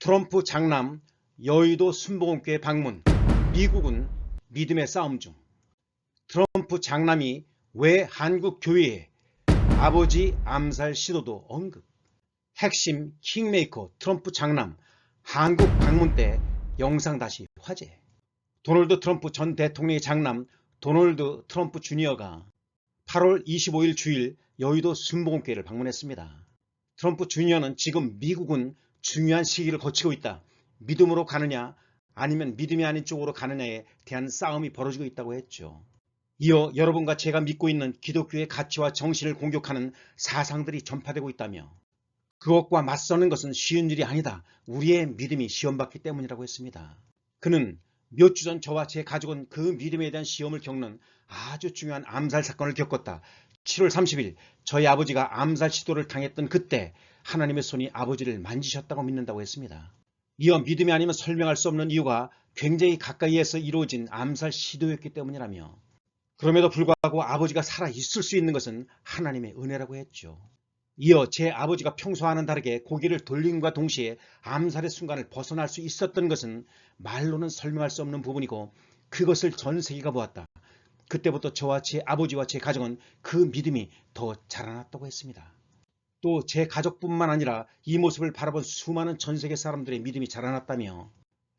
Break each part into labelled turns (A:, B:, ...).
A: 트럼프 장남 여의도 순복음교회 방문, 미국은 믿음의 싸움 중. 트럼프 장남이 왜 한국 교회에 아버지 암살 시도도 언급. 핵심 킹메이커 트럼프 장남 한국 방문 때 영상 다시 화제. 도널드 트럼프 전 대통령의 장남 도널드 트럼프 주니어가 8월 25일 주일 여의도 순복음교회를 방문했습니다. 트럼프 주니어는 지금 미국은 중요한 시기를 거치고 있다. 믿음으로 가느냐 아니면 믿음이 아닌 쪽으로 가느냐에 대한 싸움이 벌어지고 있다고 했죠. 이어 여러분과 제가 믿고 있는 기독교의 가치와 정신을 공격하는 사상들이 전파되고 있다며 그것과 맞서는 것은 쉬운 일이 아니다. 우리의 믿음이 시험받기 때문이라고 했습니다. 그는 몇 주 전 저와 제 가족은 그 믿음에 대한 시험을 겪는 아주 중요한 암살 사건을 겪었다. 7월 30일 저희 아버지가 암살 시도를 당했던 그때 하나님의 손이 아버지를 만지셨다고 믿는다고 했습니다. 이어 믿음이 아니면 설명할 수 없는 이유가 굉장히 가까이에서 이루어진 암살 시도였기 때문이라며 그럼에도 불구하고 아버지가 살아있을 수 있는 것은 하나님의 은혜라고 했죠. 이어 제 아버지가 평소와는 다르게 고개를 돌림과 동시에 암살의 순간을 벗어날 수 있었던 것은 말로는 설명할 수 없는 부분이고 그것을 전 세계가 보았다. 그때부터 저와 제 아버지와 제 가정은 그 믿음이 더 자라났다고 했습니다. 또 제 가족뿐만 아니라 이 모습을 바라본 수많은 전 세계 사람들의 믿음이 자라났다며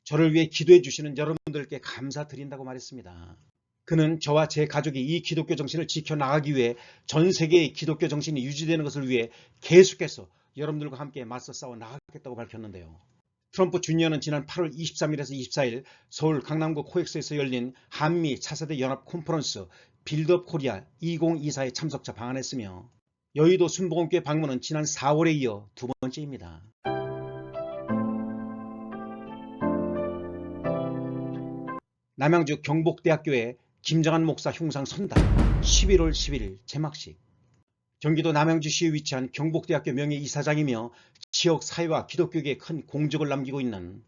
A: 저를 위해 기도해 주시는 여러분들께 감사드린다고 말했습니다. 그는 저와 제 가족이 이 기독교 정신을 지켜나가기 위해 전 세계의 기독교 정신이 유지되는 것을 위해 계속해서 여러분들과 함께 맞서 싸워 나가겠다고 밝혔는데요. 트럼프 주니어는 지난 8월 23일에서 24일 서울 강남구 코엑스에서 열린 한미 차세대 연합 콘퍼런스 빌드업 코리아 2024에 참석자 방한했으며 여의도 순복음교회 방문은 지난 4월에 이어 두 번째입니다. 남양주 경복대학교에 김정한 목사 흉상 선단 11월 11일 제막식. 경기도 남양주시에 위치한 경복대학교 명예이사장이며 지역 사회와 기독교계에 큰 공적을 남기고 있는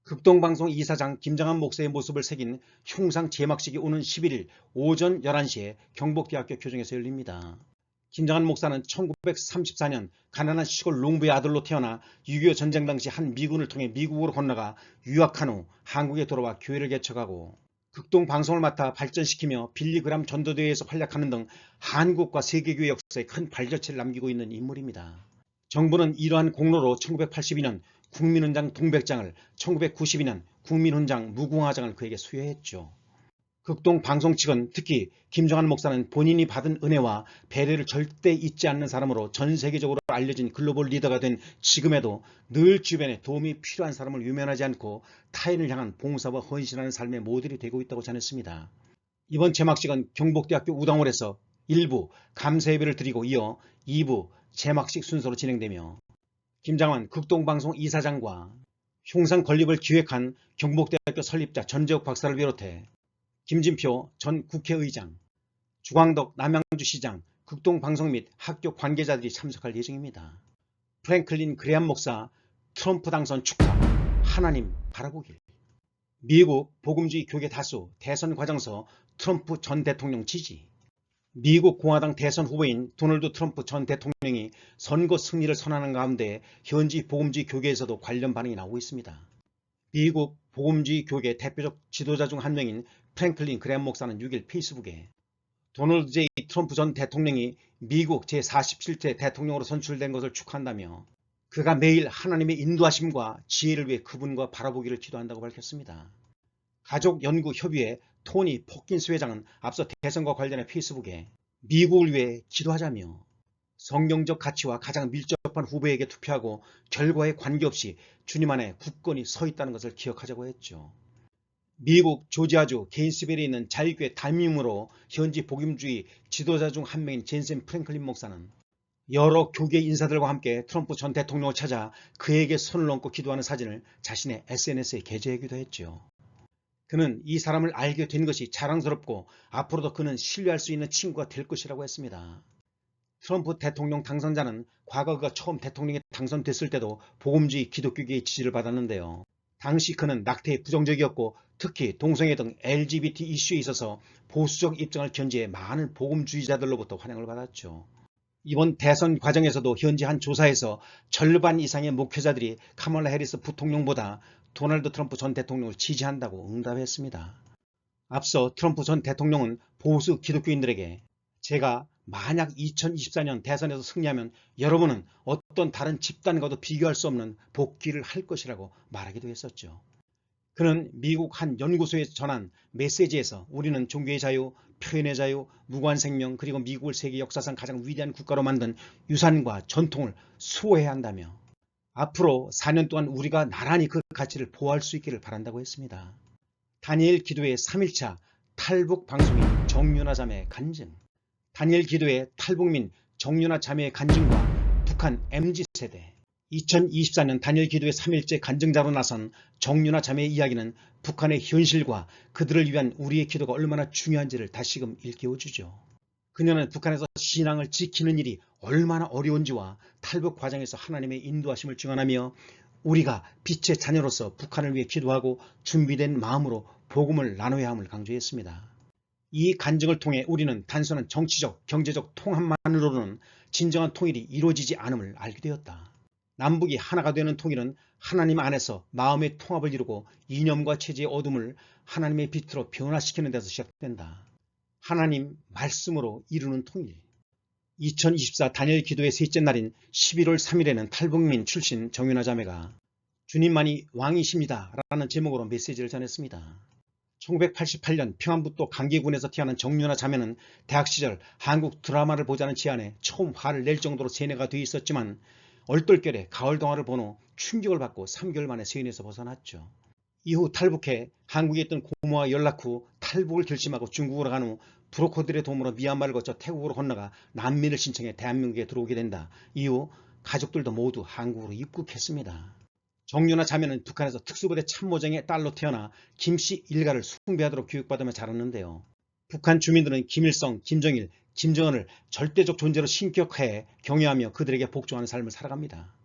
A: 극동방송 이사장 김정한 목사의 모습을 새긴 흉상 제막식이 오는 11일 오전 11시에 경복대학교 교정에서 열립니다. 김정한 목사는 1934년 가난한 시골 농부의 아들로 태어나 6.25 전쟁 당시 한 미군을 통해 미국으로 건너가 유학한 후 한국에 돌아와 교회를 개척하고 극동방송을 맡아 발전시키며 빌리그람 전도대회에서 활약하는 등 한국과 세계교회 역사에 큰 발자취를 남기고 있는 인물입니다. 정부는 이러한 공로로 1982년 국민훈장 동백장을, 1992년 국민훈장 무궁화장을 그에게 수여했죠. 극동방송 측은 특히 김정한 목사는 본인이 받은 은혜와 배려를 절대 잊지 않는 사람으로 전 세계적으로 알려진 글로벌 리더가 된 지금에도 늘 주변에 도움이 필요한 사람을 유면하지 않고 타인을 향한 봉사와 헌신하는 삶의 모델이 되고 있다고 전했습니다. 이번 제막식은 경복대학교 우당홀에서 1부 감사 예배를 드리고 이어 2부 제막식 순서로 진행되며 김장환 극동방송 이사장과 흉상 건립을 기획한 경복대학교 설립자 전재욱 박사를 비롯해 김진표 전 국회의장, 주광덕 남양주시장, 극동방송 및 학교 관계자들이 참석할 예정입니다. 프랭클린 그레엄 목사 트럼프 당선 축하, 하나님 바라보길. 미국 복음주의 교계 다수 대선 과정서 트럼프 전 대통령 지지. 미국 공화당 대선 후보인 도널드 트럼프 전 대통령이 선거 승리를 선언하는 가운데 현지 복음주의 교계에서도 관련 반응이 나오고 있습니다. 미국 복음주의 교계 대표적 지도자 중 한 명인 프랭클린 그레엄 목사는 6일 페이스북에 도널드 J. 트럼프 전 대통령이 미국 제47대 대통령으로 선출된 것을 축하한다며 그가 매일 하나님의 인도하심과 지혜를 위해 그분과 바라보기를 기도한다고 밝혔습니다. 가족연구협의회 토니 포킨스 회장은 앞서 대선과 관련해 페이스북에 미국을 위해 기도하자며 성경적 가치와 가장 밀접한 후보에게 투표하고 결과에 관계없이 주님 안에 굳건히 서 있다는 것을 기억하자고 했죠. 미국 조지아주 게인스빌에 있는 자유교회 담임으로 현지 복음주의 지도자 중 한 명인 젠센 프랭클린 목사는 여러 교계 인사들과 함께 트럼프 전 대통령을 찾아 그에게 손을 얹고 기도하는 사진을 자신의 SNS에 게재하기도 했죠. 그는 이 사람을 알게 된 것이 자랑스럽고 앞으로도 그는 신뢰할 수 있는 친구가 될 것이라고 했습니다. 트럼프 대통령 당선자는 과거 그가 처음 대통령에 당선됐을 때도 복음주의 기독교계의 지지를 받았는데요. 당시 그는 낙태에 부정적이었고 특히 동성애 등 LGBT 이슈에 있어서 보수적 입장을 견지해 많은 복음주의자들로부터 환영을 받았죠. 이번 대선 과정에서도 현지 한 조사에서 절반 이상의 목회자들이 카멀라 해리스 부통령보다 도널드 트럼프 전 대통령을 지지한다고 응답했습니다. 앞서 트럼프 전 대통령은 보수 기독교인들에게 제가 만약 2024년 대선에서 승리하면 여러분은 어떤 다른 집단과도 비교할 수 없는 복귀를 할 것이라고 말하기도 했었죠. 그는 미국 한 연구소에서 전한 메시지에서 우리는 종교의 자유, 표현의 자유, 무고한 생명 그리고 미국을 세계 역사상 가장 위대한 국가로 만든 유산과 전통을 수호해야 한다며 앞으로 4년 동안 우리가 나란히 그 가치를 보호할 수 있기를 바란다고 했습니다. 다니엘 기도의 3일차 탈북 방송인 정윤아 자매의 간증. 다니엘 기도의 탈북민 정윤아 자매의 간증과 북한 MZ세대. 2024년 다니엘 기도의 3일째 간증자로 나선 정윤아 자매의 이야기는 북한의 현실과 그들을 위한 우리의 기도가 얼마나 중요한지를 다시금 일깨워주죠. 그녀는 북한에서 신앙을 지키는 일이 얼마나 어려운지와 탈북 과정에서 하나님의 인도하심을 증언하며 우리가 빛의 자녀로서 북한을 위해 기도하고 준비된 마음으로 복음을 나눠야 함을 강조했습니다. 이 간증을 통해 우리는 단순한 정치적, 경제적 통합만으로는 진정한 통일이 이루어지지 않음을 알게 되었다. 남북이 하나가 되는 통일은 하나님 안에서 마음의 통합을 이루고 이념과 체제의 어둠을 하나님의 빛으로 변화시키는 데서 시작된다. 하나님 말씀으로 이루는 통일. 2024 다니엘 기도의 셋째 날인 11월 3일에는 탈북민 출신 정윤아 자매가 주님만이 왕이십니다 라는 제목으로 메시지를 전했습니다. 1988년 평안북도 강계군에서 태어난 정윤아 자매는 대학 시절 한국 드라마를 보자는 제안에 처음 화를 낼 정도로 세뇌가 돼 있었지만 얼떨결에 가을 동화를 본 후 충격을 받고 3개월 만에 세뇌에서 벗어났죠. 이후 탈북해 한국에 있던 고모와 연락 후 탈북을 결심하고 중국으로 간 후 브로커들의 도움으로 미얀마를 거쳐 태국으로 건너가 난민을 신청해 대한민국에 들어오게 된다. 이후 가족들도 모두 한국으로 입국했습니다. 정윤아 자매는 북한에서 특수부대 참모장의 딸로 태어나 김씨 일가를 숭배하도록 교육받으며 자랐는데요. 북한 주민들은 김일성, 김정일, 김정은을 절대적 존재로 신격해 경외하며 그들에게 복종하는 삶을 살아갑니다.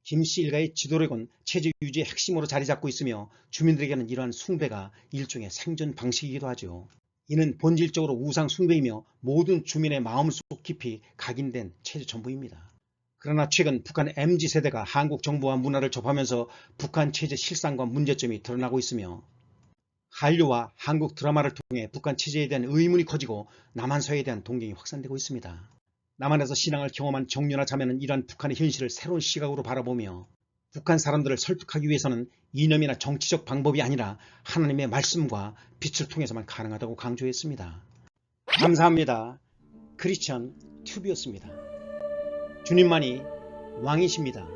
A: 김씨 일가의 지도력은 체제 유지의 핵심으로 자리 잡고 있으며 주민들에게는 이러한 숭배가 일종의 생존 방식이기도 하죠. 이는 본질적으로 우상 숭배이며 모든 주민의 마음속 깊이 각인된 체제 전부입니다. 그러나 최근 북한 MZ세대가 한국 정부와 문화를 접하면서 북한 체제 실상과 문제점이 드러나고 있으며 한류와 한국 드라마를 통해 북한 체제에 대한 의문이 커지고 남한서에 대한 동경이 확산되고 있습니다. 남한에서 신앙을 경험한 정윤아 자매는 이러한 북한의 현실을 새로운 시각으로 바라보며 북한 사람들을 설득하기 위해서는 이념이나 정치적 방법이 아니라 하나님의 말씀과 빛을 통해서만 가능하다고 강조했습니다. 감사합니다. 크리스천 튜브였습니다. 주님만이 왕이십니다.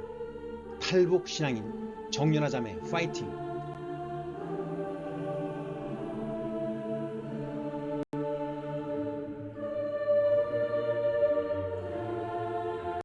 A: 탈북 신앙인 정윤아 자매 파이팅!